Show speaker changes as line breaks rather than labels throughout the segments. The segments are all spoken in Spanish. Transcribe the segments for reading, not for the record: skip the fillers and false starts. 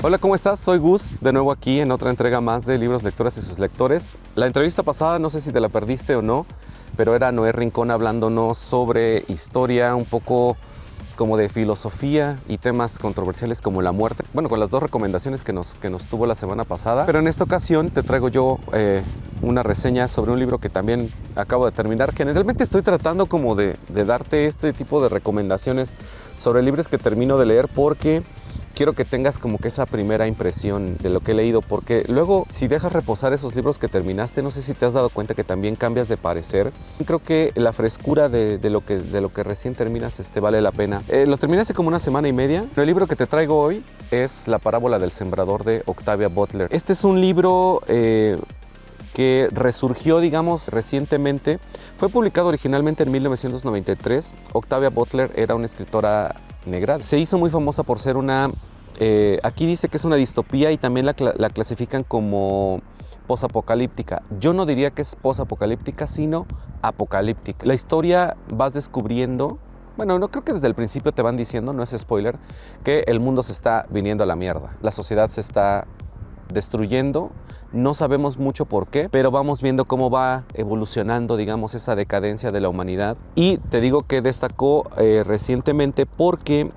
Hola, ¿cómo estás? Soy Gus, de nuevo aquí en otra entrega más de Libros, Lectoras y sus lectores. La entrevista pasada, no sé si te la perdiste o no, pero era Noé Rincón hablándonos sobre historia, un poco como de filosofía y temas controversiales como la muerte. Bueno, con las dos recomendaciones que nos tuvo la semana pasada. Pero en esta ocasión te traigo yo una reseña sobre un libro que también acabo de terminar. Generalmente estoy tratando como de darte este tipo de recomendaciones sobre libros que termino de leer porque quiero que tengas como que esa primera impresión de lo que he leído, porque luego si dejas reposar esos libros que terminaste, no sé si te has dado cuenta que también cambias de parecer. Creo que la frescura de lo que recién terminas vale la pena. Lo terminé hace como una semana y media. El libro que te traigo hoy es La parábola del sembrador de Octavia Butler. Este es un libro que resurgió, digamos, recientemente. Fue publicado originalmente en 1993. Octavia Butler era una escritora negra. Se hizo muy famosa por ser una... aquí dice que es una distopía y también la clasifican como posapocalíptica. Yo no diría que es posapocalíptica, sino apocalíptica. La historia vas descubriendo, bueno, no creo que desde el principio te van diciendo, no es spoiler, que el mundo se está viniendo a la mierda. La sociedad se está destruyendo. No sabemos mucho por qué, pero vamos viendo cómo va evolucionando, digamos, esa decadencia de la humanidad. Y te digo que destacó recientemente porque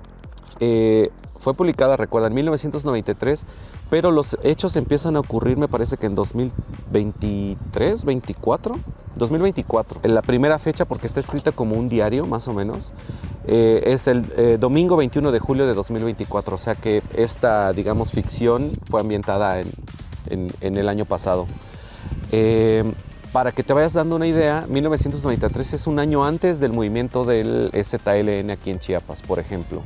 fue publicada, recuerda, en 1993, pero los hechos empiezan a ocurrir, me parece que en 2023, 2024. En la primera fecha, porque está escrita como un diario, más o menos, es el domingo 21 de julio de 2024, o sea que esta, digamos, ficción fue ambientada en el año pasado. Para que te vayas dando una idea, 1993 es un año antes del movimiento del ZLN aquí en Chiapas, por ejemplo.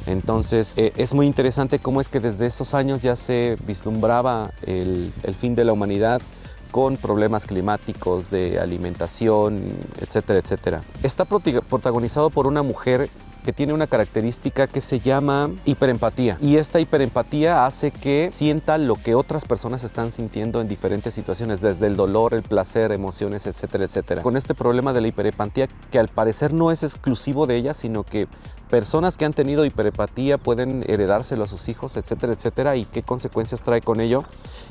Entonces es muy interesante cómo es que desde esos años ya se vislumbraba el fin de la humanidad con problemas climáticos, de alimentación, etcétera, etcétera. Está protagonizado por una mujer que tiene una característica que se llama hiperempatía. Y esta hiperempatía hace que sienta lo que otras personas están sintiendo en diferentes situaciones, desde el dolor, el placer, emociones, etcétera, etcétera. Con este problema de la hiperempatía, que al parecer no es exclusivo de ella, sino que personas que han tenido hiperempatía pueden heredárselo a sus hijos, etcétera, etcétera, y qué consecuencias trae con ello.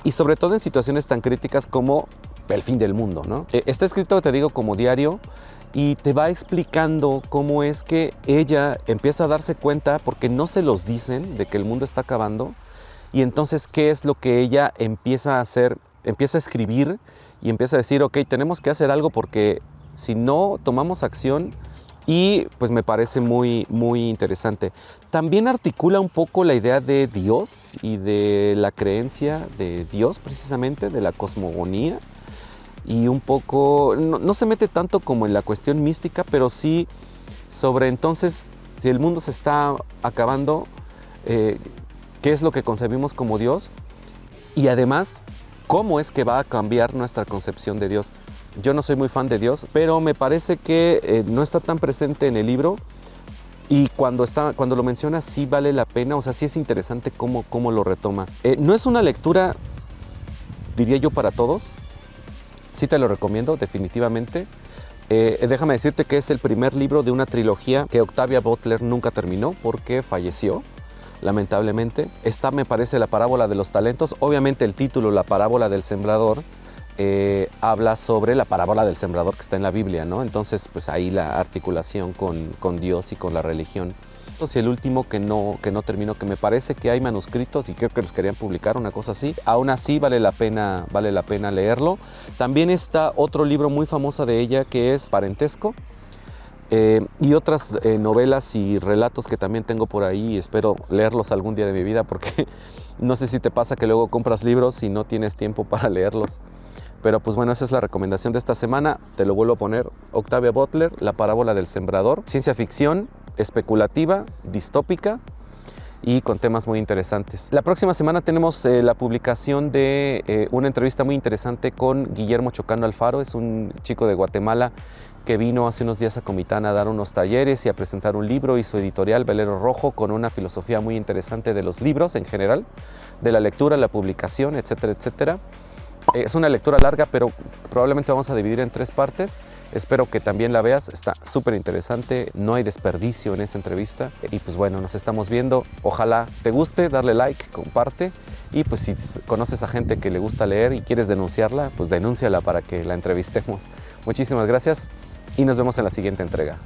Y sobre todo en situaciones tan críticas como el fin del mundo, ¿no? Está escrito, te digo, como diario, y te va explicando cómo es que ella empieza a darse cuenta, porque no se los dicen, de que el mundo está acabando, y entonces qué es lo que ella empieza a hacer, empieza a escribir y empieza a decir, ok, tenemos que hacer algo porque si no tomamos acción, y pues me parece muy, muy interesante. También articula un poco la idea de Dios y de la creencia de Dios, precisamente, de la cosmogonía. Y un poco, no se mete tanto como en la cuestión mística, pero sí sobre entonces, si el mundo se está acabando, qué es lo que concebimos como Dios y además, cómo es que va a cambiar nuestra concepción de Dios. Yo no soy muy fan de Dios, pero me parece que no está tan presente en el libro y cuando lo menciona sí vale la pena, o sea, sí es interesante cómo lo retoma. No es una lectura, diría yo, para todos. Sí te lo recomiendo, definitivamente. Déjame decirte que es el primer libro de una trilogía que Octavia Butler nunca terminó porque falleció, lamentablemente. Esta me parece La parábola de los talentos. Obviamente el título, La parábola del sembrador, habla sobre la parábola del sembrador que está en la Biblia, ¿no? Entonces, pues ahí la articulación con Dios y con la religión. Y el último que no terminó, que me parece que hay manuscritos y creo que los querían publicar, una cosa así. Aún así vale la pena leerlo. También está otro libro muy famoso de ella que es Parentesco, y otras novelas y relatos que también tengo por ahí y espero leerlos algún día de mi vida porque no sé si te pasa que luego compras libros y no tienes tiempo para leerlos. Pero pues bueno, esa es la recomendación de esta semana. Te lo vuelvo a poner. Octavia Butler, La parábola del sembrador. Ciencia ficción, especulativa, distópica y con temas muy interesantes. La próxima semana tenemos la publicación de una entrevista muy interesante con Guillermo Chocano Alfaro. Es un chico de Guatemala que vino hace unos días a Comitán a dar unos talleres y a presentar un libro y su editorial Velero Rojo, con una filosofía muy interesante de los libros en general, de la lectura, la publicación, etcétera, etcétera. Es una lectura larga, pero probablemente vamos a dividir en 3 partes. Espero que también la veas, está súper interesante, no hay desperdicio en esa entrevista. Y pues bueno, nos estamos viendo. Ojalá te guste, darle like, comparte. Y pues si conoces a gente que le gusta leer y quieres denunciarla, pues denúnciala para que la entrevistemos. Muchísimas gracias y nos vemos en la siguiente entrega.